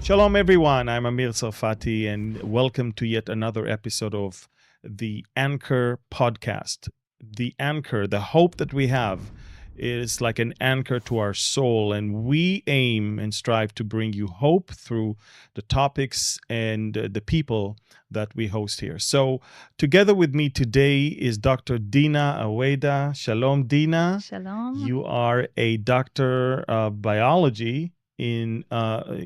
Shalom, everyone. I'm Amir and welcome to yet another episode of the Anchor podcast. The anchor, the hope that we have, is like an anchor to our soul, and we aim and strive to bring you hope through the topics and the people that we host here. So, together with me today is Dr. Dina Aweida. Shalom, Dina. Shalom. You are a doctor of biology in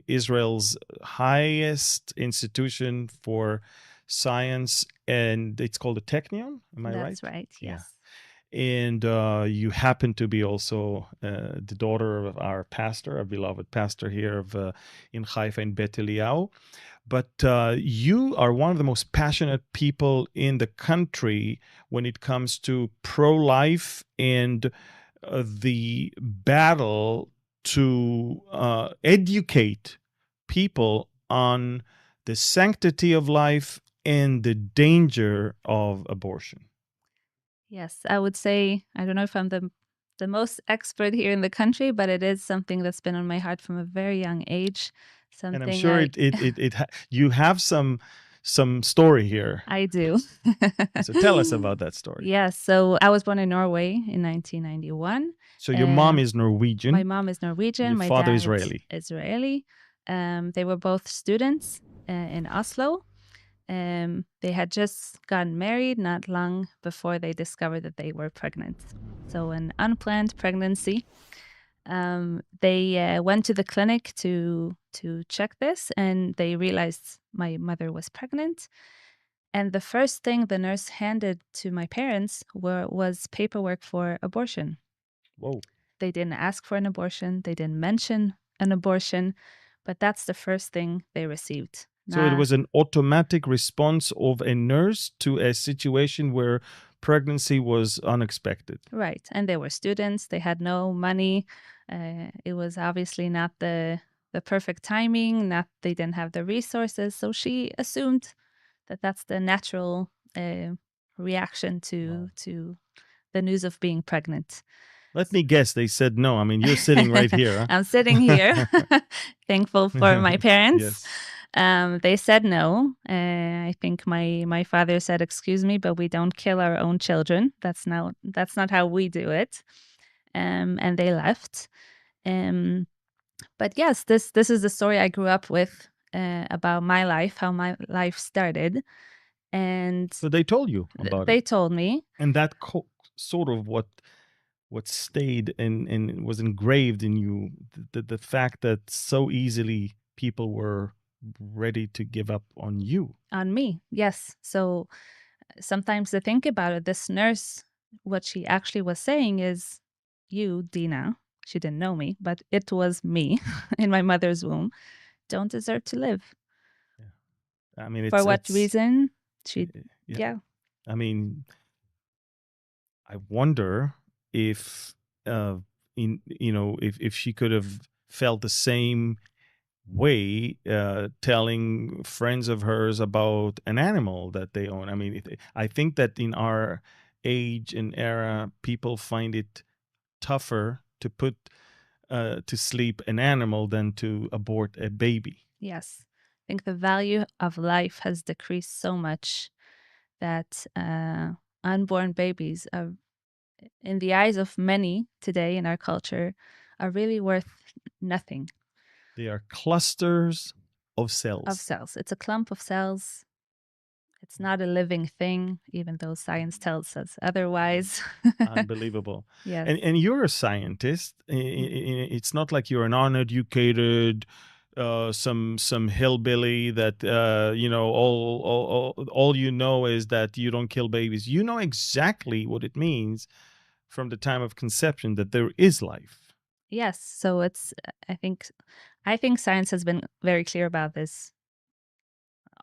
Israel's highest institution for science, and it's called the Technion. Am I right? That's right, yes. Yeah. And you happen to be also the daughter of our pastor, our beloved pastor here in Haifa in Bet Eliyahu. But you are one of the most passionate people in the country when it comes to pro-life and the battle to educate people on the sanctity of life and the danger of abortion. Yes, I would say, I don't know if I'm the most expert here in the country, but it is something that's been on my heart from a very young age. And I'm sure you have some story here. I do. So tell us about that story. Yes, so I was born in Norway in 1991. So your mom is Norwegian. My mom is Norwegian. Your my father dad Israeli. Israeli. They were both students in Oslo. They had just gotten married not long before they discovered that they were pregnant. So an unplanned pregnancy. They went to the clinic to check this, and they realized my mother was pregnant. And the first thing the nurse handed to my parents was paperwork for abortion. Whoa. They didn't ask for an abortion. They didn't mention an abortion, but that's the first thing they received. So it was an automatic response of a nurse to a situation where pregnancy was unexpected. Right. And they were students. They had no money. It was obviously not the perfect timing. They didn't have the resources. So she assumed that that's the natural reaction to the news of being pregnant. Let me guess, they said no. I mean, you're sitting right here. Huh? I'm sitting here, thankful for my parents. Yes. They said no. I think my father said, "Excuse me, but we don't kill our own children. That's not how we do it." And they left. But yes, this is the story I grew up with about my life, how my life started. And so they told you about They it. told me. And that sort of what stayed and was engraved in you, the fact that so easily people were ready to give up on you. On me, yes. So sometimes to think about it, this nurse, what she actually was saying is, you, Dina, she didn't know me, but it was me in my mother's womb, don't deserve to live. Yeah. I mean, for what reason? Yeah. I mean, I wonder if if she could have felt the same way telling friends of hers about an animal that they own. I mean, I think that in our age and era, people find it tougher to put to sleep an animal than to abort a baby. Yes. I think the value of life has decreased so much that unborn babies are, in the eyes of many today in our culture, are really worth nothing. They are clusters of cells. It's a clump of cells. It's not a living thing, even though science tells us otherwise. Unbelievable. Yes. And you're a scientist. It's not like you're an uneducated, some hillbilly that all you know is that you don't kill babies. You know exactly what it means from the time of conception that there is life. Yes. So it's I think science has been very clear about this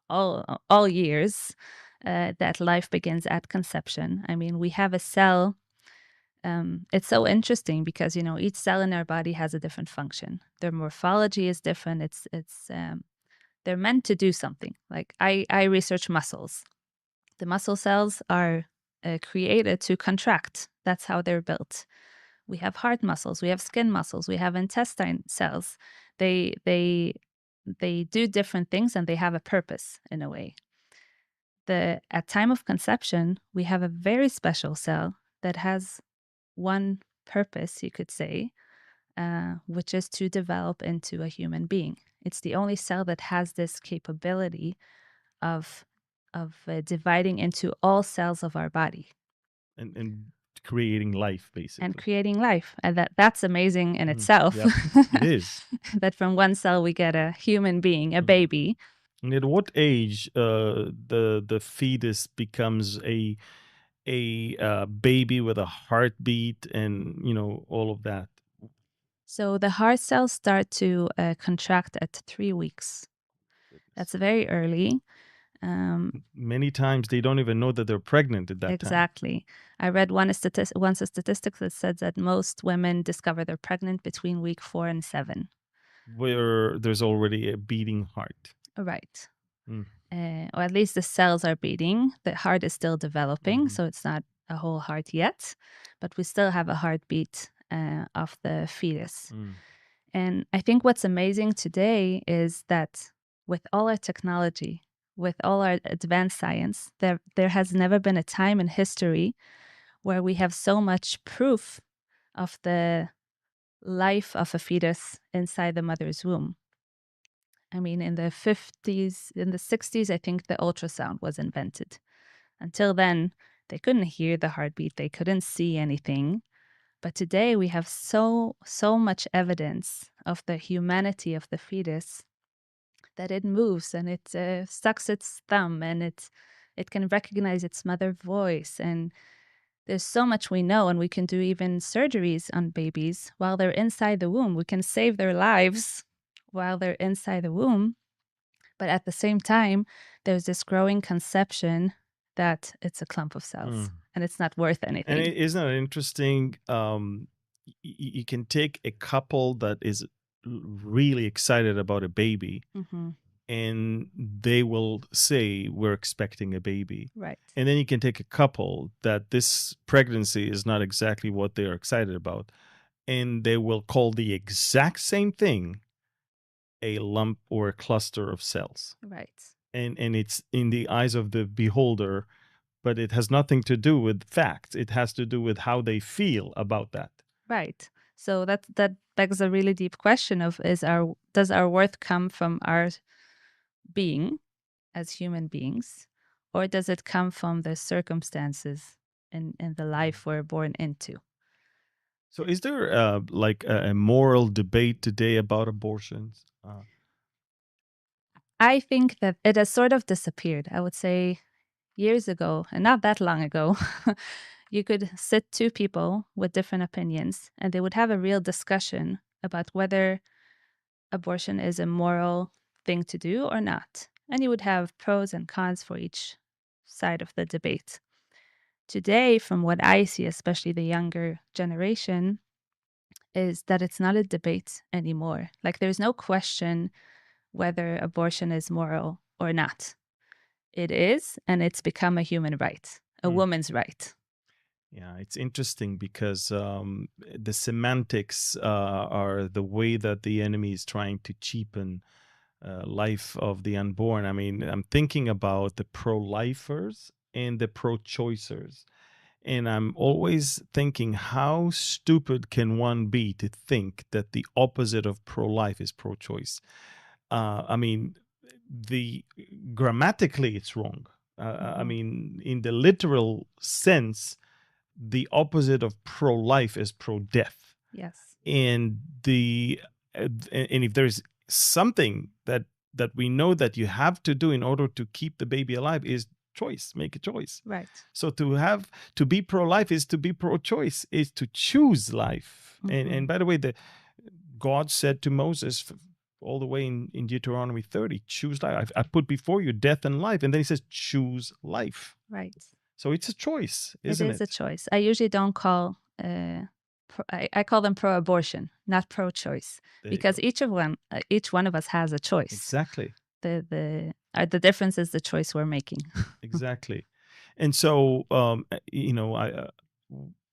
all years, that life begins at conception. I mean, we have a cell. It's so interesting because each cell in our body has a different function. Their morphology is different. They're meant to do something. Like I research muscles. The muscle cells are created to contract. That's how they're built. We have heart muscles. We have skin muscles. We have intestine cells. They they do different things and they have a purpose in a way. At time of conception, we have a very special cell that has one purpose, you could say, which is to develop into a human being. It's the only cell that has this capability of dividing into all cells of our body and creating life, basically. and creating life. And that's amazing in itself. Yep, it is. That from one cell we get a human being, a baby. And at what age the fetus becomes a baby with a heartbeat and all of that? So the heart cells start to contract at 3 weeks. That's very early. Many times they don't even know that they're pregnant at that time. Exactly. I read once a statistic that said that most women discover they're pregnant between week 4 and 7. Where there's already a beating heart. Right. Or at least the cells are beating. The heart is still developing, so it's not a whole heart yet, but we still have a heartbeat of the fetus. And I think what's amazing today is that with all our technology, with all our advanced science, there has never been a time in history where we have so much proof of the life of a fetus inside the mother's womb. I mean, in the 50s, in the 60s, I think the ultrasound was invented. Until then, they couldn't hear the heartbeat, they couldn't see anything. But today we have so much evidence of the humanity of the fetus that it moves and it sucks its thumb and it can recognize its mother's voice. And there's so much we know, and we can do even surgeries on babies while they're inside the womb. We can save their lives while they're inside the womb. But at the same time, there's this growing conception that it's a clump of cells and it's not worth anything. And isn't it interesting? You can take a couple that is really excited about a baby, and they will say, we're expecting a baby. Right. And then you can take a couple that this pregnancy is not exactly what they are excited about, and they will call the exact same thing a lump or a cluster of cells. Right. And it's in the eyes of the beholder, but it has nothing to do with facts. It has to do with how they feel about that. Right. So that begs a really deep question of does our worth come from our being as human beings, or does it come from the circumstances in the life we're born into? So is there like a moral debate today about abortions? I think that it has sort of disappeared. I would say years ago, and not that long ago, you could sit two people with different opinions and they would have a real discussion about whether abortion is a moral thing to do or not. And you would have pros and cons for each side of the debate. Today, from what I see, especially the younger generation, is that it's not a debate anymore. Like, there's no question whether abortion is moral or not. It is, and it's become a human right, a woman's right. Yeah, it's interesting because the semantics are the way that the enemy is trying to cheapen life of the unborn. I mean, I'm thinking about the pro-lifers and the pro-choicers. And I'm always thinking, how stupid can one be to think that the opposite of pro-life is pro-choice? I mean, grammatically, it's wrong. I mean, in the literal sense, the opposite of pro-life is pro-death. Yes. And if there's something that we know that you have to do in order to keep the baby alive is choice. Make a choice. Right. So to be pro-life is to be pro-choice, is to choose life. And by the way, God said to Moses all the way in Deuteronomy 30, choose life. I put before you death and life. And then he says, choose life. Right. So it's a choice, isn't it? It is a choice. I usually don't call, I call them pro-abortion, not pro-choice, because each one of us has a choice. Exactly. The difference is the choice we're making. Exactly. And so,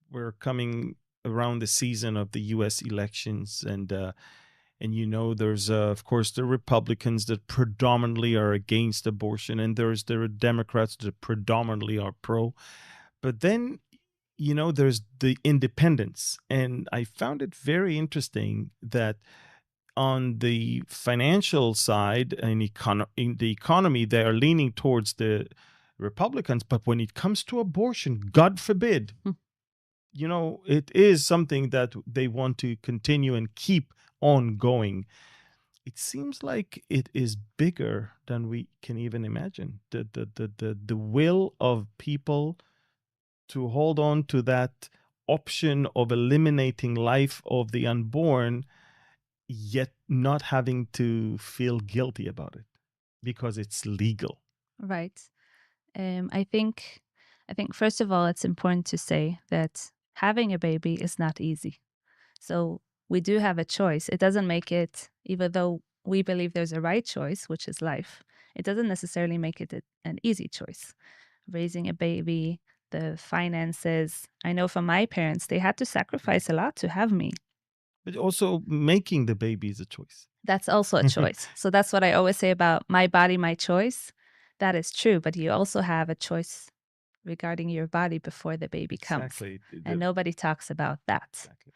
we're coming around the season of the U.S. elections, and And there's of course the Republicans that predominantly are against abortion, and there are Democrats that predominantly are pro. But then there's the independents, and I found it very interesting that on the financial side and in the economy, they are leaning towards the Republicans. But when it comes to abortion, God forbid, it is something that they want to continue and keep on going. It seems like it is bigger than we can even imagine. The will of people to hold on to that option of eliminating life of the unborn, yet not having to feel guilty about it because it's legal. Right. I think first of all, it's important to say that having a baby is not easy. So we do have a choice. It doesn't make it, even though we believe there's a right choice, which is life, it doesn't necessarily make it an easy choice. Raising a baby, the finances. I know from my parents, they had to sacrifice a lot to have me. But also making the baby is a choice. That's also a choice. So that's what I always say about my body, my choice. That is true, but you also have a choice regarding your body before the baby comes. Exactly. And nobody talks about that. Exactly.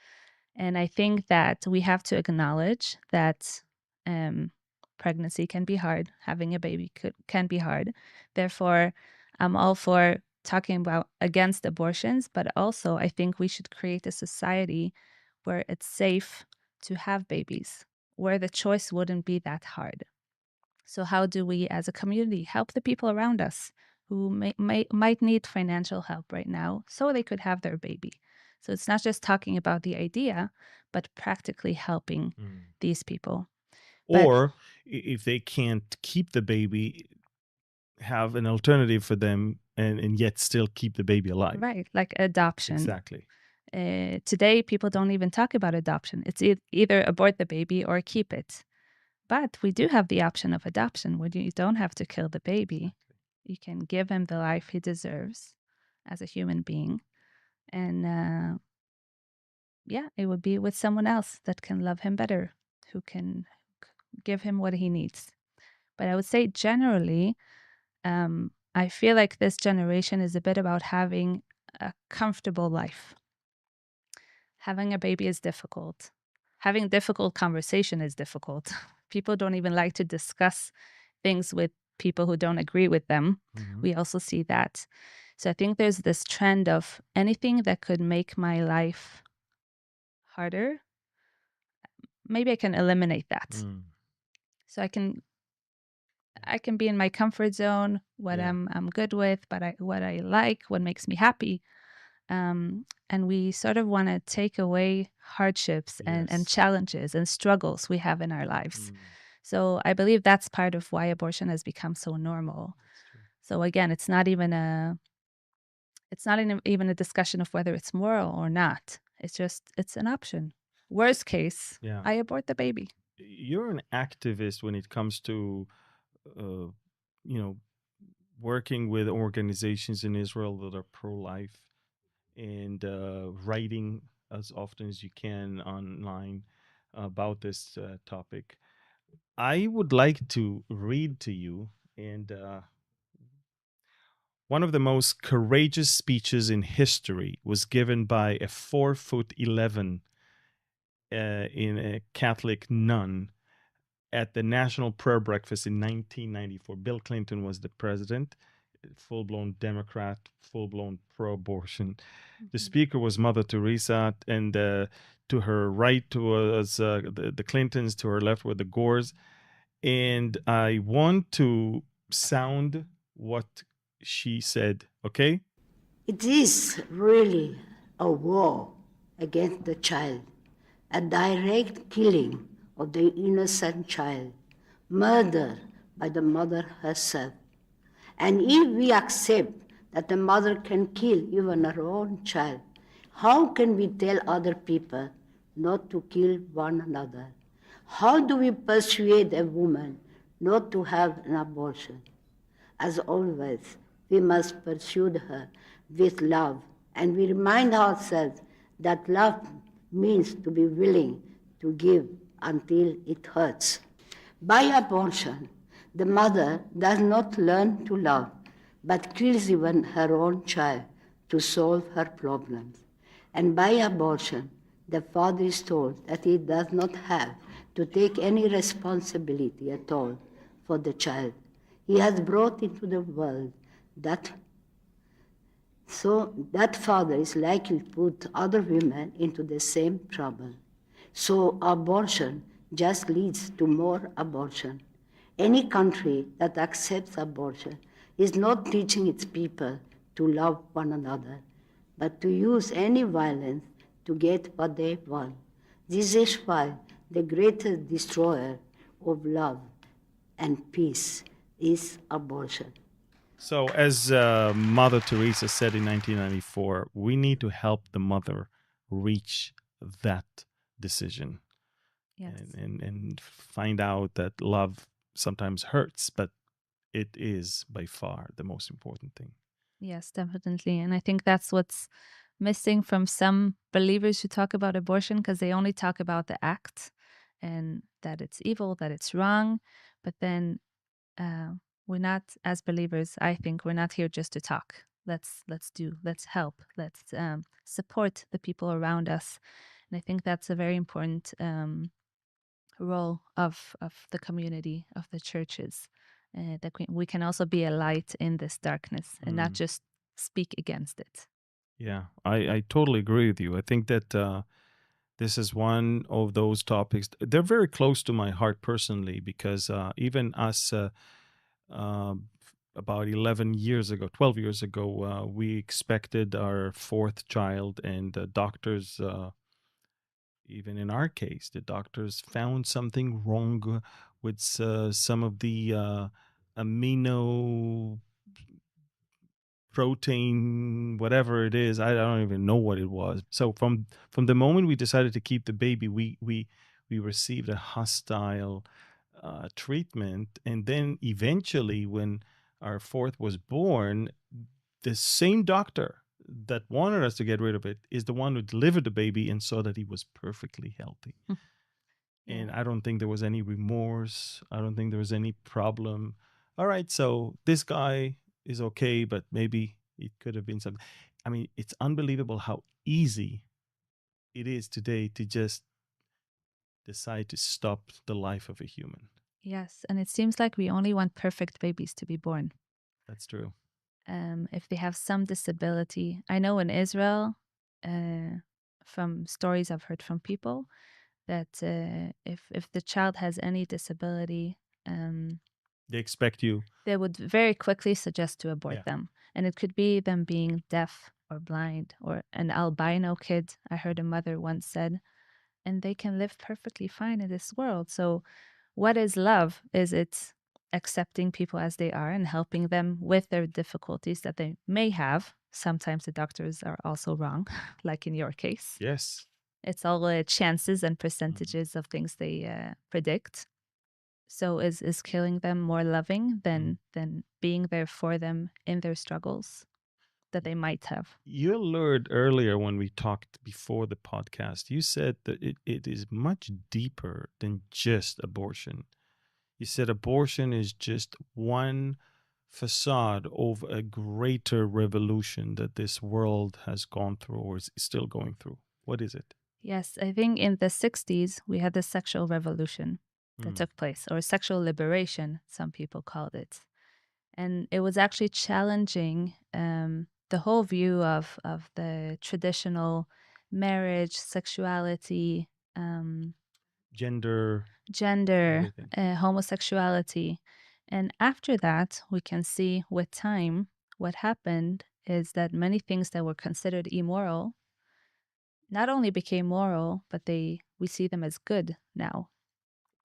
And I think that we have to acknowledge that pregnancy can be hard. Having a baby can be hard. Therefore, I'm all for talking about against abortions, but also I think we should create a society where it's safe to have babies, where the choice wouldn't be that hard. So how do we as a community help the people around us who might need financial help right now so they could have their baby? So it's not just talking about the idea, but practically helping these people. Or if they can't keep the baby, have an alternative for them and yet still keep the baby alive. Right, like adoption. Exactly. Today, people don't even talk about adoption. It's either abort the baby or keep it. But we do have the option of adoption where you don't have to kill the baby. You can give him the life he deserves as a human being. And it would be with someone else that can love him better, who can give him what he needs. But I would say generally, I feel like this generation is a bit about having a comfortable life. Having a baby is difficult. Having difficult conversation is difficult. People don't even like to discuss things with people who don't agree with them. We also see that. So I think there's this trend of anything that could make my life harder, maybe I can eliminate that. So I can be in my comfort zone, what I'm good with, but what I like, what makes me happy. And we sort of want to take away hardships and challenges and struggles we have in our lives. So I believe that's part of why abortion has become so normal. So again, it's not even a discussion of whether it's moral or not. It's an option. Worst case, I abort the baby. You're an activist when it comes to, working with organizations in Israel that are pro-life and writing as often as you can online about this topic. I would like to read to you and one of the most courageous speeches in history was given by a 4'11" in a Catholic nun at the National Prayer Breakfast in 1994. Bill Clinton was the president, full-blown Democrat, full-blown pro-abortion. The speaker was Mother Teresa, and to her right was the Clintons, to her left were the Gores. And I want to sound what she said, okay? It is really a war against the child, a direct killing of the innocent child, murder by the mother herself. And if we accept that the mother can kill even her own child, how can we tell other people not to kill one another? How do we persuade a woman not to have an abortion? As always, we must pursue her with love, and we remind ourselves that love means to be willing to give until it hurts. By abortion, the mother does not learn to love, but kills even her own child to solve her problems. And by abortion, the father is told that he does not have to take any responsibility at all for the child. He has brought into the world that so that father is likely to put other women into the same trouble. So abortion just leads to more abortion. Any country that accepts abortion is not teaching its people to love one another, but to use any violence to get what they want. This is why the greatest destroyer of love and peace is abortion. So, as Mother Teresa said in 1994, we need to help the mother reach that decision. Yes. And find out that love sometimes hurts, but it is by far the most important thing. Yes, definitely. And I think that's what's missing from some believers who talk about abortion, because they only talk about the act and that it's evil, that it's wrong. But then we're not, as believers, I think we're not here just to talk. Let's help, let's support the people around us. And I think that's a very important role of the community, of the churches, that we can also be a light in this darkness and not just speak against it. Yeah, I totally agree with you. I think that this is one of those topics. They're very close to my heart personally, because even us, about 11 years ago, 12 years ago, we expected our fourth child, and the doctors, even in our case, the doctors found something wrong with some of the amino protein, whatever it is. I don't even know what it was. So from the moment we decided to keep the baby, we received a hostile treatment, and then eventually, when our fourth was born, the same doctor that wanted us to get rid of it is the one who delivered the baby and saw that he was perfectly healthy. And I don't think there was any remorse. I don't think there was any problem. All right, so this guy is okay, but maybe it could have been something. I mean, it's unbelievable how easy it is today to just decide to stop the life of a human. Yes, and it seems like we only want perfect babies to be born. That's true. If they have some disability, I know in Israel, from stories I've heard from people, that if the child has any disability, They expect you. they would very quickly suggest to abort Yeah. them. And it could be them being deaf or blind or an albino kid, I heard a mother once said, and they can live perfectly fine in this world. So what is love? Is it accepting people as they are and helping them with their difficulties that they may have? Sometimes the doctors are also wrong, like in your case. Yes. It's all chances and percentages of things they predict. So is killing them more loving than being there for them in their struggles that they might have? You allured earlier when we talked before the podcast, you said that it is much deeper than just abortion. You said abortion is just one facade of a greater revolution that this world has gone through or is still going through. What is it? Yes, I think in the 60s, we had the sexual revolution that took place, or sexual liberation, some people called it. And it was actually challenging the whole view of the traditional marriage, sexuality, Gender, gender, everything. homosexuality. And after that, we can see with time what happened is that many things that were considered immoral not only became moral, but we see them as good now,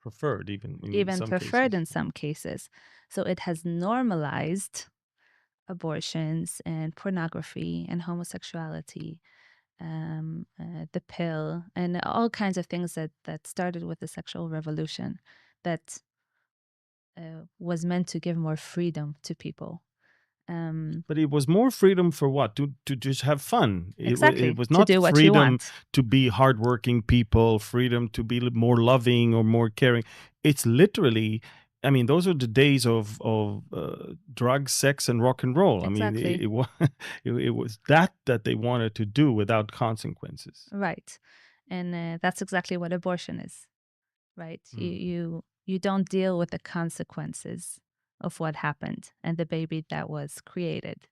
Preferred even in even some preferred cases. in some cases. So it has normalized abortions and pornography and homosexuality, the pill, and all kinds of things that started with the sexual revolution that was meant to give more freedom to people. But it was more freedom for what? To just have fun. Exactly. It was To not do what you freedom want. to be hardworking people, freedom to be more loving or more caring. It's literally, I mean, those are the days of drugs, sex, and rock and roll. I mean, Exactly. it was that they wanted to do without consequences. Right. And that's exactly what abortion is, right? Mm. You don't deal with the consequences of what happened and the baby that was created.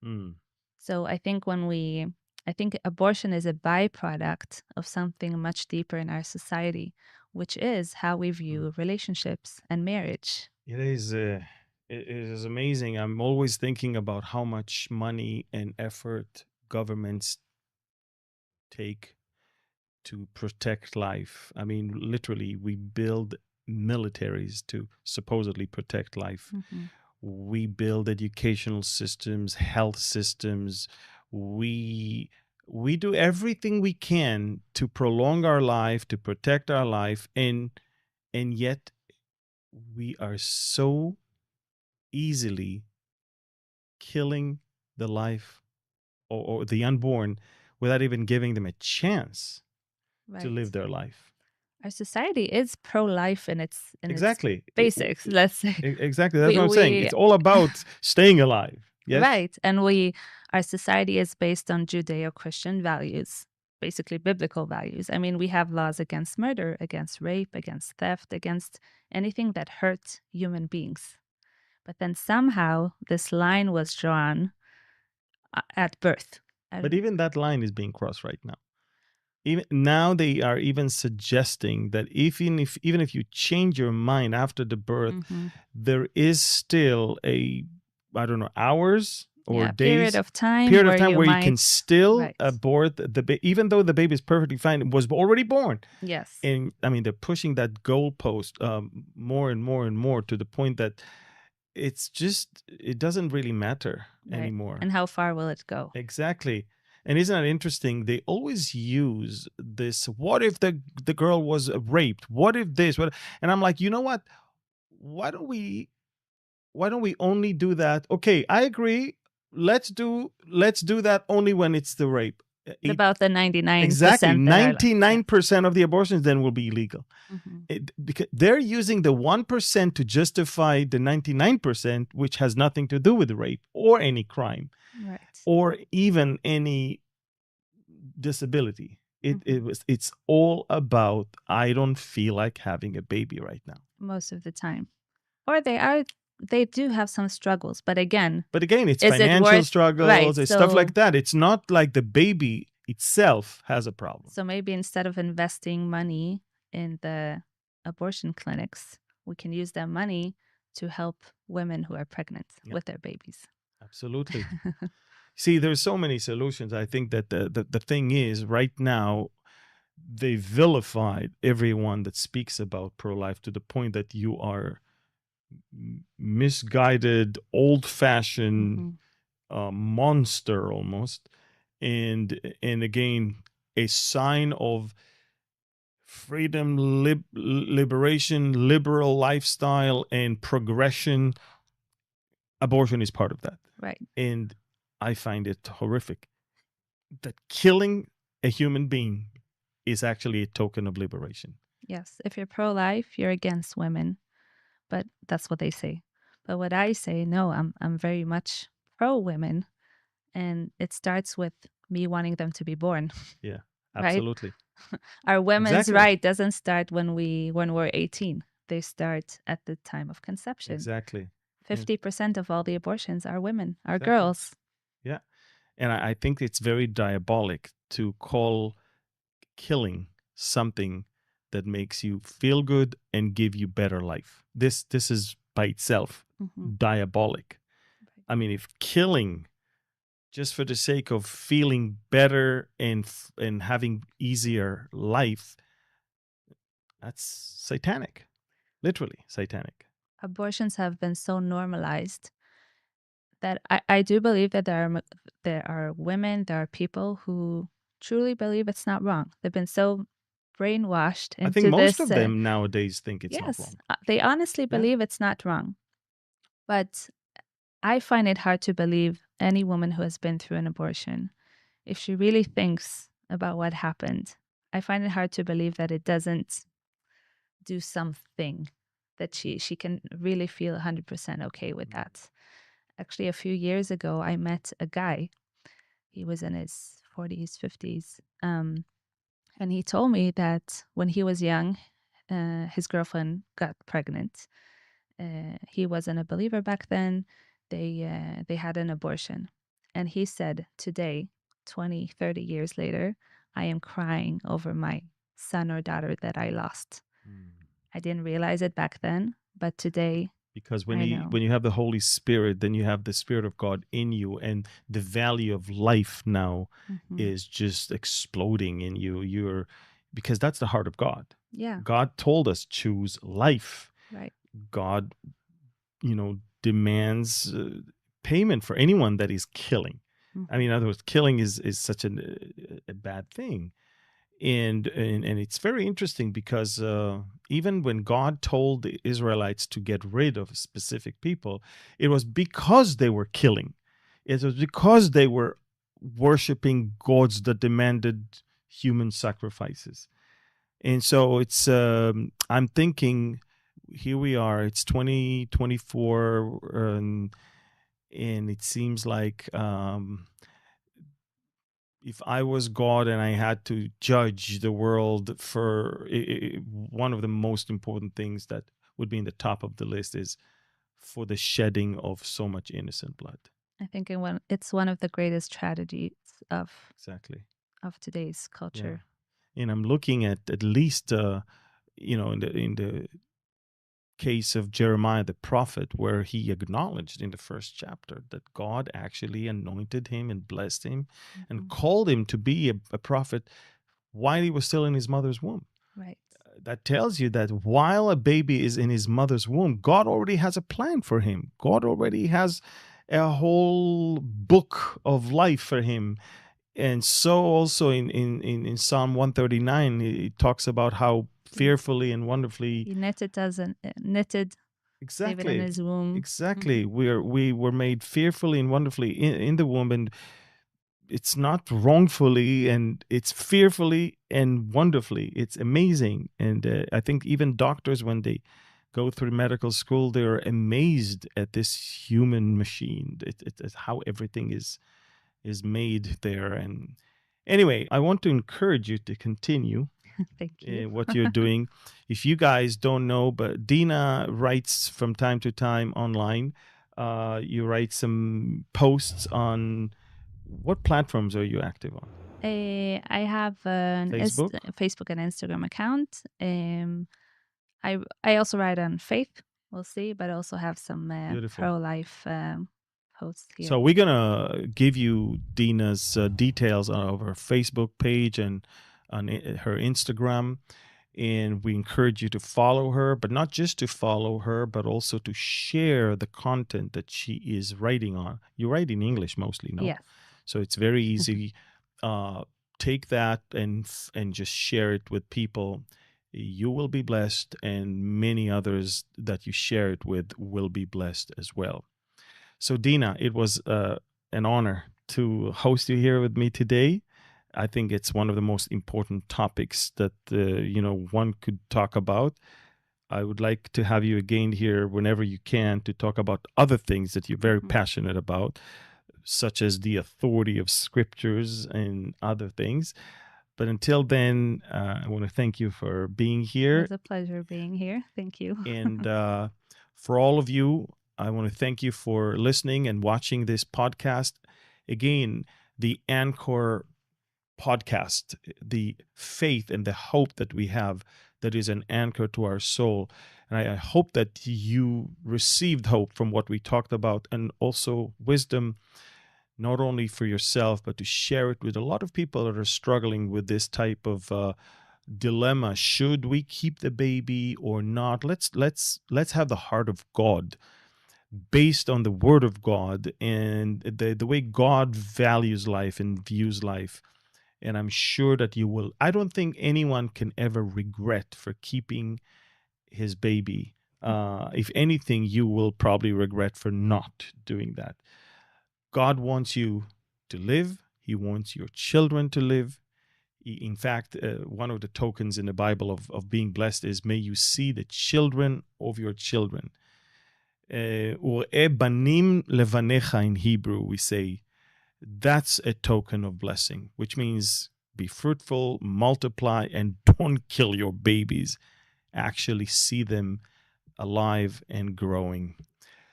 Mm. So I think I think abortion is a byproduct of something much deeper in our society, which is how we view relationships and marriage. It is. It is amazing. I'm always thinking about how much money and effort governments take to protect life. I mean, literally, we build militaries to supposedly protect life. Mhm. We build educational systems, health systems. We do everything we can to prolong our life, to protect our life, and yet we are so easily killing the life or the unborn without even giving them a chance to Right. live their life. Our society is pro-life in its Exactly. basics, let's say. Exactly. That's what I'm saying. We It's all about staying alive. Yes. Right. And our society is based on Judeo-Christian values, basically biblical values. I mean, we have laws against murder, against rape, against theft, against anything that hurts human beings. But then somehow this line was drawn at birth. But even that line is being crossed right now. Even now, they are even suggesting that even if you change your mind after the birth, there is still a, I don't know, hours or days period of time where you can still right. abort even though the baby is perfectly fine, it was already born. Yes. And I mean, they're pushing that goalpost more and more and more to the point that it doesn't really matter anymore. And how far will it go? Exactly. And isn't that interesting? They always use this, what if the girl was raped? What if this? What? And I'm like, you know what? Why don't we only do that? Okay, I agree. Let's do that only when it's the rape. About the 99%. Exactly. 99% of the abortions then will be illegal. Because they're using the 1% to justify the 99%, which has nothing to do with rape or any crime. Right. Or even any disability. It's all about, I don't feel like having a baby right now. Most of the time. Or they do have some struggles, but again, it's financial struggles, right, it's stuff like that. It's not like the baby itself has a problem. So maybe instead of investing money in the abortion clinics, we can use that money to help women who are pregnant with their babies. Absolutely. See, there's so many solutions. I think that the thing is, right now, they vilified everyone that speaks about pro-life to the point that you are misguided, old-fashioned monster almost. And again, a sign of freedom, liberation, liberal lifestyle, and progression. Abortion is part of that. Right. And I find it horrific that killing a human being is actually a token of liberation. Yes. If you're pro-life, you're against women. But that's what they say. But what I say, no, I'm very much pro-women. And it starts with me wanting them to be born. Yeah, absolutely. Right? Our women's right doesn't start when we're 18. They start at the time of conception. Exactly. 50% of all the abortions are women, are girls. Yeah. And I think it's very diabolic to call killing something that makes you feel good and give you better life. This is by itself diabolic. Right. I mean, if killing just for the sake of feeling better and having easier life, that's satanic. Literally satanic. Abortions have been so normalized that I do believe that there are women, there are people who truly believe it's not wrong. They've been so brainwashed into this. I think most of them nowadays think it's not wrong. They honestly believe it's not wrong. But I find it hard to believe any woman who has been through an abortion, if she really thinks about what happened, I find it hard to believe that it doesn't do something that she can really feel 100% okay with that. Actually, a few years ago, I met a guy. He was in his 40s, 50s. And he told me that when he was young, his girlfriend got pregnant. He wasn't a believer back then. They had an abortion. And he said, today, 20, 30 years later, I am crying over my son or daughter that I lost. I didn't realize it back then, but today Because I know. when you have the Holy Spirit, then you have the Spirit of God in you, and the value of life now is just exploding in you. Because that's the heart of God. Yeah. God told us choose life. Right. God, demands payment for anyone that is killing. I mean, in other words, killing is such a bad thing. And it's very interesting because even when God told the Israelites to get rid of specific people, it was because they were killing. It was because they were worshiping gods that demanded human sacrifices. And so it's I'm thinking, here we are, it's 2024, and it seems like if I was God and I had to judge the world for one of the most important things that would be in the top of the list is for the shedding of so much innocent blood. I think it's one of the greatest tragedies of Exactly. of today's culture. Yeah. And I'm looking at least in the case of Jeremiah the prophet, where he acknowledged in the first chapter that God actually anointed him and blessed him and called him to be a prophet while he was still in his mother's womb. Right. That tells you that while a baby is in his mother's womb, God already has a plan for him. God already has a whole book of life for him. And so also in Psalm 139, it talks about how fearfully and wonderfully He knitted David in his womb. Exactly. We were made fearfully and wonderfully in the womb, and it's not wrongfully, and it's fearfully and wonderfully. It's amazing. And I think even doctors, when they go through medical school, they're amazed at this human machine. It's how everything is made there. And anyway, I want to encourage you to continue Thank you. what you're doing. If you guys don't know, but Dina writes from time to time online. You write some posts on, what platforms are you active on? I have an Facebook? Facebook and Instagram account. I also write on faith. We'll see, but I also have some Beautiful. pro-life posts here. So we're gonna give you Dina's details of her Facebook page and on her Instagram, and we encourage you to follow her, but not just to follow her, but also to share the content that she is writing on. You write in English mostly, no? Yes. So it's very easy. Take that and just share it with people. You will be blessed, and many others that you share it with will be blessed as well. So Dina, it was an honor to host you here with me today. I think it's one of the most important topics that one could talk about. I would like to have you again here whenever you can to talk about other things that you're very passionate about, such as the authority of scriptures and other things. But until then, I want to thank you for being here. It's a pleasure being here. Thank you. And for all of you, I want to thank you for listening and watching this podcast. Again, the Anchor podcast, the faith and the hope that we have, that is an anchor to our soul. And I hope that you received hope from what we talked about, and also wisdom, not only for yourself, but to share it with a lot of people that are struggling with this type of dilemma. Should we keep the baby or not? Let's have the heart of God, based on the word of God and the way God values life and views life. And I'm sure that you will. I don't think anyone can ever regret for keeping his baby If anything, you will probably regret for not doing that. God wants you to live. He wants your children to live. In fact, one of the tokens in the Bible of being blessed is, may you see the children of your children. U're'eh banim levanecha in Hebrew, we say, that's a token of blessing, which means be fruitful, multiply, and don't kill your babies. Actually see them alive and growing.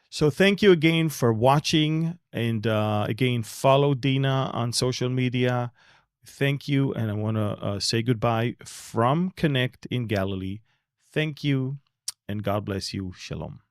So thank you again for watching, and again, follow Dina on social media. Thank you, and I want to say goodbye from Connect in Galilee. Thank you, and God bless you. Shalom.